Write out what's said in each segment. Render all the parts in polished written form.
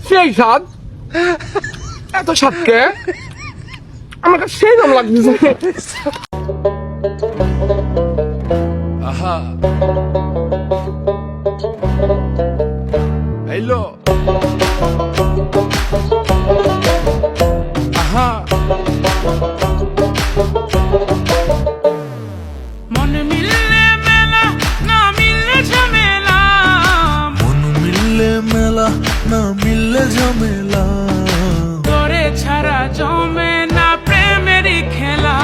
সেই স্বাদ, এত স্বাদকে আমার কাছে সেই দাম লাগতেছে। আহা হ্যালো আহা মন মিললে মেলা, না মিললে ঝামেলা। মন মিললে মেলা, না মিললে ঝামেলা। তোরে ছাড়া জমে না প্রেমেরই খেলা,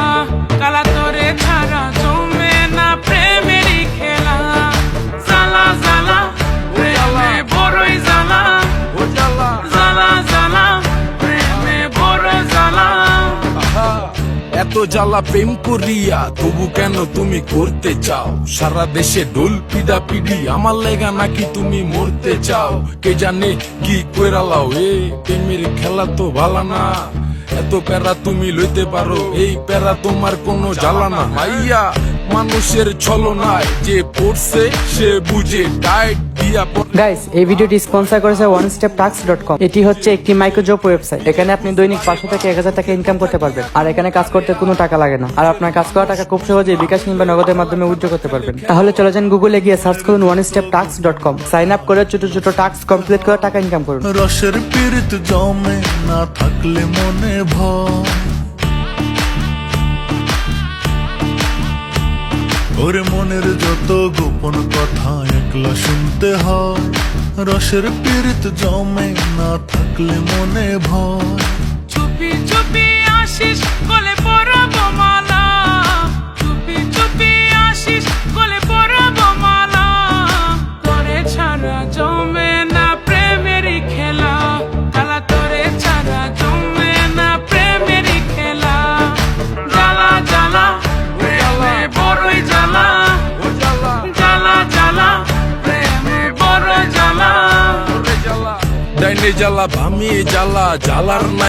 কালা তোরে ছাড়া জমে না প্রেমেরই খেলা। জ্বালা জ্বালা প্রেমে বড়ই জ্বালা, ও জ্বালা জ্বালা জ্বালা প্রেমে বড় জ্বালা। আহা এত জ্বালা প্রেম করিয়া তবু কেন তুমি করতে চাও? সারা দেশে ঢোল পিডা পিডি আমার লেগা নাকি তুমি মরতে চাও? কে জানে কি কইরালাও, এই প্রেমের খেলা তো ভালা না। এত প্যারা তুমি লইতে পারো, এই প্যারা তোমার কোনো জ্বালা না। মাইয়া মানুষের ছলনায় যে পড়ছে সে বুঝে টাইট দিয়া গাইস, এই ভিডিওটি স্পন্সর করেছে onesteptax.com। এটি হচ্ছে একটি মাইক্রোজব ওয়েবসাইট। এখানে আপনি দৈনিক 500 থেকে 1000 টাকা ইনকাম করতে পারবেন, আর এখানে কাজ করতে কোনো টাকা লাগে না। আর আপনার কাজ করা টাকা খুব সহজেই বিকাশ কিংবা নগদের মাধ্যমে উইথড্র করতে পারবেন। তাহলে চলে যান গুগলে গিয়ে সার্চ করুন onesteptax.com, সাইন আপ করে ছোট ছোট টাস্ক কমপ্লিট করে টাকা ইনকাম করুন। রসের পীড়িত জমে না থাকলে মনে ভয়, ওরে মনের যত গোপন কথা একলা শুনতে হয়। রসের পীড়িত জমে না থাকলে মনে ভয়। চুপি চুপি আসিস গলে পরাবো মালা, চুপি চুপি আসিস গলে পরাবো মালা। তোরে ছাড়া জমে না প্রেমেরই খেলা, কালা তোরে ছাড়া জমে না প্রেমেরই খেলা। জ্বালা জ্বালা প্রেমে বড়ই জ্বালা, ও জ্বালা জ্বালা জ্বালা প্রেমে বড় জ্বালা। ডাইনে জ্বালা ভামিয়ে জ্বালা জ্বালার না